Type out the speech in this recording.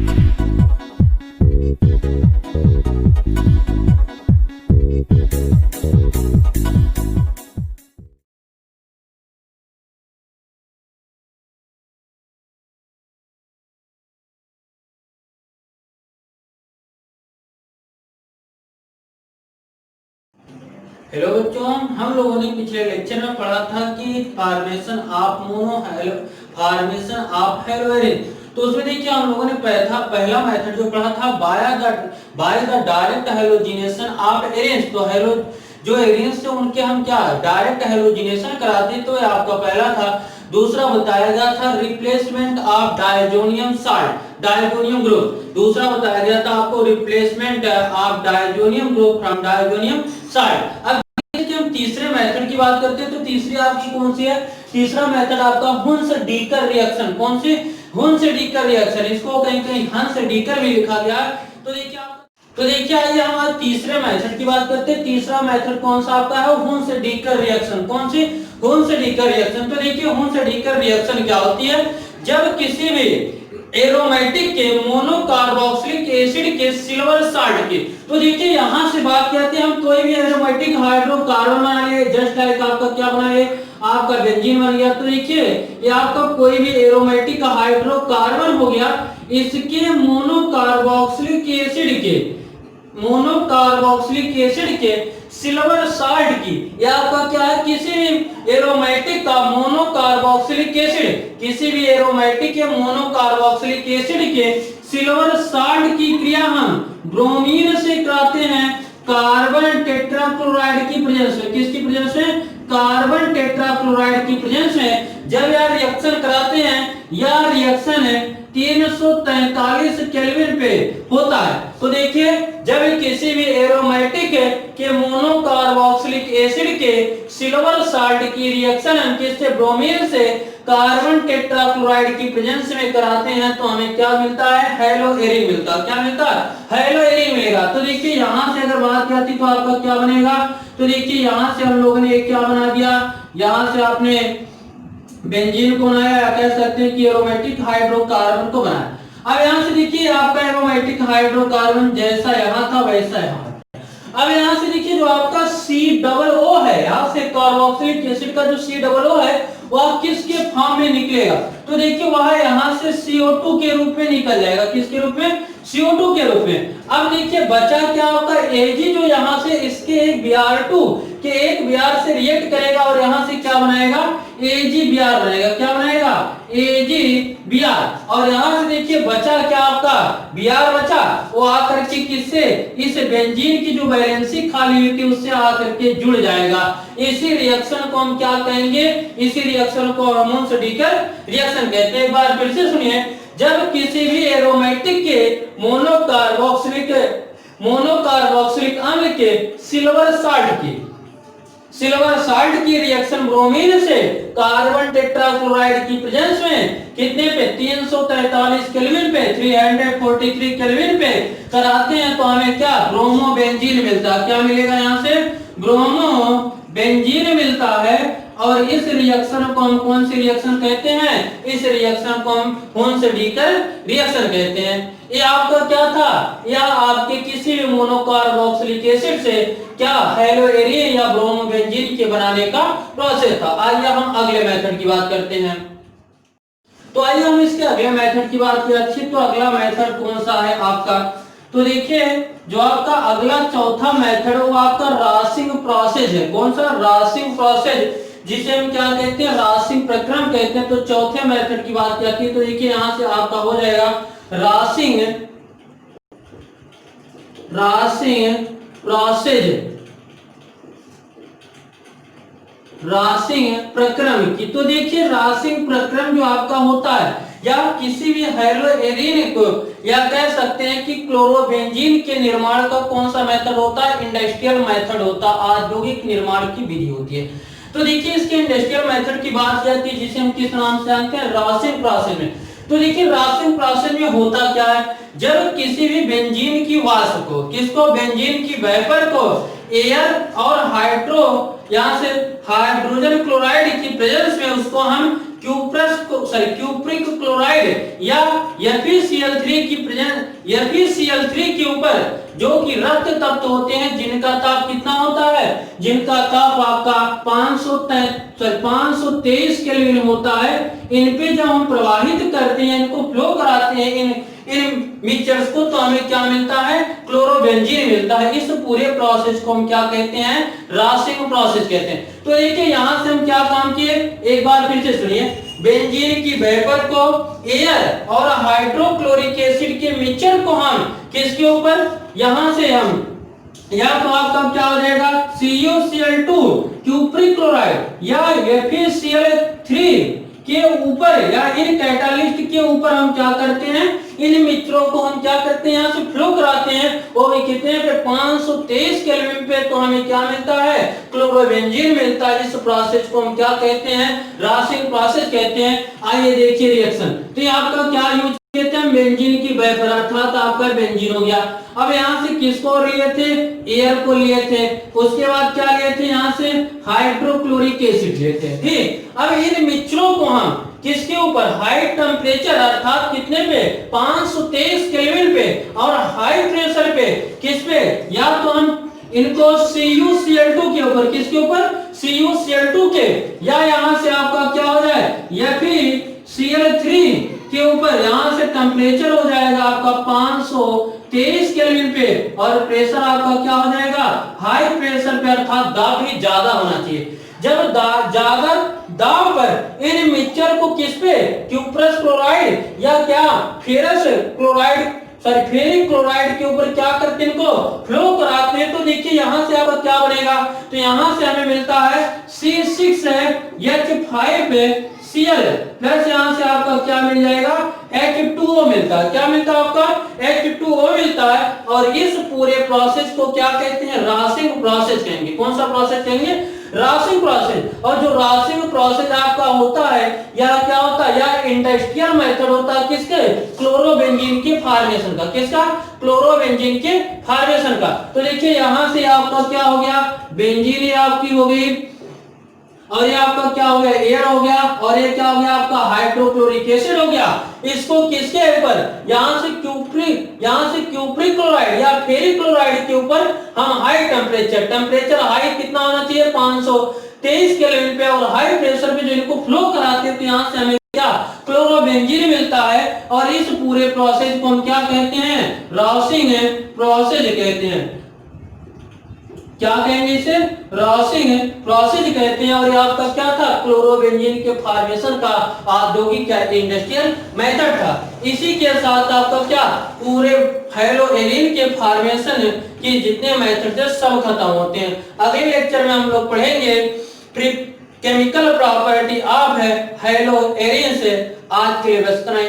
Hello बच्चों, हम लोगों ने पिछले लेक्चर में पढ़ा था कि फॉर्मेशन ऑफ हेलोइड। तो उसमें देखिए हम लोगों ने पहला मेथड जो पढ़ा था by the direct halogenation of arenes. तो हेलो जो एरेंज थे उनके हम क्या डायरेक्ट हेलोजिनेशन कराते, तो ये आपका पहला था। दूसरा बताया गया था replacement of diazonium salt, diazonium group. दूसरा बताया गया था आपको replacement of diazonium group from diazonium salt. अब हम तीसरे मेथड की बात करते हैं, तो तीसरी आपकी कौन सी है? तीसरा मेथड आपका हुन्स-डीकर रिएक्शन। कौन सी? हुन्स-डीकर रिएक्शन। इसको कहीं कहीं हंस-डीकर भी लिखा गया है। तो देखिए आइए हम आज तीसरे मेथड की बात करते हैं। तीसरा मेथड कौन सा आपका है? हुन्स-डीकर रिएक्शन। कौन सी? हुन्स-डीकर रिएक्शन। तो देखिए हुन्स-डीकर रिएक्शन क्या होती है? जब किसी भी एरोमेटिक के मोनोकार्बोक्सिलिक एसिड के सिल्वर साल्ट के, तो देखिए यहां से बात करते हैं हम कोई भी एरोमेटिक हाइड्रोकार्बन बना लिए, जस्ट लाइक आपका क्या बना है, आपका बेंजीन बन गया। तो देखिए ये आपका कोई भी एरोमेटिक हाइड्रोकार्बन हो गया, इसके मोनोकार्बोक्सिलिक एसिड के सिल्वर साल्ट की, या आपका क्या है, किसी भी एरोमेटिक का मोनोकार्बोक्सिलिक एसिड, किसी भी एरोमेटिक के मोनोकार्बोक्सिलिक एसिड के सिल्वर साल्ट की क्रिया हम ब्रोमीन से कराते हैं कार्बन टेट्राक्लोराइड की प्रेजेंस में। किसकी प्रेजेंस में? कार्बन टेट्राक्लोराइड की प्रेजेंस में। जब यह रिएक्शन कराते हैं, यह रिएक्शन है 343 केल्विन पे होता है। तो देखिए जब किसी भी एरोमेटिक के मोनोकार्बोक्सिलिक एसिड के सिल्वर साल्ट की रिएक्शन हम किससे? ब्रोमीन से कार्बन टेट्राक्लोराइड की प्रेजेंस में कराते हैं, तो हमें क्या मिलता है? हेलोएरिन मिलता है। क्या मिलता है? हेलोएरिन मिलेगा। तो देखिए यहां से अगर बात करती तो आपका क्या बनेगा? तो देखिए यहां से हम लोगों ने एक क्या बना दिया, यहां से आपने बेंजीन को बनाया, या कह सकते हैं कि एरोमेटिक हाइड्रोकार्बन को बनाया। अब यहां से देखिए आपका एरोमेटिक हाइड्रोकार्बन जैसा यहां था वैसा यहां। अब यहां से देखिए जो आपका COO है, यहां से कार्बोक्सिलिक एसिड का जो COO है वह किसके फॉर्म में निकलेगा? तो देखिए वह यहां से CO2 के रूप में निकल जाएगा। किसके रूप में? CO2 के रूप में। अब देखिए बचा क्या आपका Ag, जो यहां से इसके एक Br2 के एक Br से रिएक्ट करेगा और यहां से क्या बनाएगा? AgBr बनेगा। क्या बनाएगा? AgBr। और यहां से देखिए बचा क्या आपका Br बचा, वो आकर के किससे? इस बेंजीन की जो वैलेंसी खाली हुई थी उससे आकर के जुड़ जाएगा। इसी रिएक्शन को हम क्या कहेंगे? इसी रिएक्शन को हुन्स-डीकर रिएक्शन कहते हैं। एक बार फिर से सुनिए, जब किसी भी एरोमेटिक के मोनोकार्बोक्सिलिक अम्ल के सिल्वर साल्ट की रिएक्शन ब्रोमीन से कार्बन टेट्राक्लोराइड की प्रेजेंस में कितने पे? 343 केल्विन पे, 343 केल्विन पे कराते हैं, तो हमें क्या? ब्रोमोबेंजीन मिलता है। क्या मिलेगा? यहां से ब्रोमोबेंजीन मिलता है। और इस रिएक्शन को हम कौन सी रिएक्शन कहते हैं? इस रिएक्शन को हम हुन्स-डीकर रिएक्शन कहते हैं। ये आपका क्या था? यह आपके किसी भी मोनोकार्बोक्सिलिक एसिड से क्या हेलोएरिन या ब्रोमोबेंजीन के बनाने का प्रोसेस था। आइए हम अगले मेथड की बात करते हैं। तो आइए हम इसके अगले मेथड की बात करते हैं। तो अगला मेथड कौन सा है आपका? तो देखिए जो आपका अगला चौथा मेथड है वो आपका रासिंग प्रोसेस है। कौन सा? रासिंग प्रोसेस, जिसे हम क्या कहते हैं? रासिंग प्रक्रम कहते हैं। तो चौथे मेथड की बात करती है, तो देखिए यहां से आपका हो जाएगा रासिंग प्रक्रम की। तो देखिए रासिंग प्रक्रम जो आपका होता है, या किसी भी हेलोएरिन को, या कह सकते हैं कि क्लोरोबेंजीन के निर्माण का कौन सा मेथड होता है? इंडस्ट्रियल मेथड होता है, औद्योगिक निर्माण की विधि होती है। तो देखिए इसके इंडस्ट्रियल मेथड की बात जाती है, जिसे हम किस नाम से जानते हैं? रासिंग प्रोसेस में। तो देखिए रासिंग प्रोसेस में होता क्या है? जब किसी भी बेंजीन की वाष्प को, किसको? बेंजीन की वेपर को एयर और यहां से हाइड्रोजन क्लोराइड की प्रेजेंस में उसको हम क्यूप्रिक क्लोराइड या FeCl3 की प्रेजेंस FeCl3 के ऊपर जो कि रक्त तत्व होते हैं जिनका ताप कितना होता है, जिनका ताप आपका 523 केल्विन होता है, इन पे जब हम प्रवाहित करते हैं, इनको फ्लो कराते हैं इन मिक्सचर्स को, तो हमें क्या मिलता है, क्लोरोबेंजीन मिलता है। इस पूरे प्रोसेस को हम क्या कहते हैं, रासिंग प्रोसेस कहते हैं। तो देखिए यहां से हम क्या काम किए, एक बार फिर से सुनिए। बेंजीन की वेपर को एयर और हाइड्रोक्लोरिक एसिड के मिक्सचर को हम किसके ऊपर, यहां से हम या तो आपका क्या हो जाएगा CuCl2 क्यूप्रिक क्लोराइड या FeCl3 के ऊपर या इन कैटालिस्ट के ऊपर हम क्या करते हैं, इन मिक्सचरों को हम क्या करते हैं, यहाँ से फ्लो कराते हैं। वो भी कितने पे, 523 केल्विन पे, तो हमें क्या मिलता है, क्लोरोबेंजीन मिलता है। इस प्रोसेस को हम क्या कहते हैं, रासिंग प्रोसेस कहते हैं। आइए देखिए रिएक्शन। तो यहाँ का क्या यूज कहते हैं, बेंजीन की वेपर, अर्थात आपका बेंजीन हो गया। अब यहाँ से किसको लिए थे, एयर को लिए थे, उसके बाद क्या लिए थे, यहाँ से हाइड्रोक्लोरिक एसिड लिए थे। ठीक, अब इन मिक्सचरों को हम किसके ऊपर, हाई टेम्परेचर अर्थात कितने पे, 523 केल्विन पे, और हाई प्रेशर पे, किस पे, या तो हम इनको CuCl2 के ऊपर, किसके ऊपर, CuCl2 के, या यहां से आपका क्या हो जाए FeCl3 के ऊपर, यहां से टेम्परेचर हो जाएगा आपका 523 केल्विन पे, और प्रेशर आपका क्या हो जाएगा, हाई प्रेशर पे, अर्थात दाब भी ज्यादा होना चाहिए। जब ज्यादा दाब पर इन मिक्सचर को किस पे, क्यूप्रस क्लोराइड या क्या फेरस क्लोराइड फेरिक क्लोराइड के ऊपर क्या करते हैं, इनको फ्लो कराते हैं। तो देखिए यहां से आपका क्या बनेगा, तो यहां से हमें मिलता है C6H5Cl प्लस यहां से आपका क्या मिल जाएगा, H2O मिलता है। क्या मिलता है आपका, H2O मिलता है। और इस पूरे प्रोसेस को क्या कहते हैं, रासिंग प्रोसेस कहेंगे। कौन सा प्रोसेस कहेंगे, रासिंग प्रोसेस। और जो रासिंग प्रोसेस आपका होता है, या क्या होता है, या इंडस्ट्रियल मेथड होता है किसके, क्लोरोबेंजीन के फॉर्मेशन का, किसका, क्लोरोबेंजीन के फॉर्मेशन का। तो देखिए यहां से आपका क्या हो गया, बेंजीन ये आपकी हो गई, और ये आपका क्या हो गया, एयर हो गया, और ये क्या हो गया आपका हाइड्रोक्लोरिक एसिड हो गया। इसको किसके ऊपर, यहां से क्यूप्रिक क्लोराइड या फेरिक क्लोराइड के ऊपर हम हाई टेम्परेचर हाई कितना होना चाहिए, 523 केल्विन पे, और हाई प्रेशर पे जो इनको फ्लो कराते हैं, तो यहां से हमें क्या, क्लोरोबेंजीन मिलता है। और इस पूरे प्रोसेस को हम क्या कहते हैं, रासिंग प्रोसेस कहते हैं। क्या कहेंगे इसे, रासिंग प्रोसेस कहते हैं। और ये आपका क्या था, क्लोरोबेंजीन के फॉर्मेशन का औद्योगिक इंडस्ट्रियल मेथड था। इसी के साथ आपका क्या, पूरे हेलोएरिन के फॉर्मेशन के जितने मेथड थे सब खत्म होते हैं। अगले लेक्चर में हम लोग पढ़ेंगे केमिकल प्रॉपर्टी ऑफ हेलोएरिन से। आज के लिए बस इतना ही।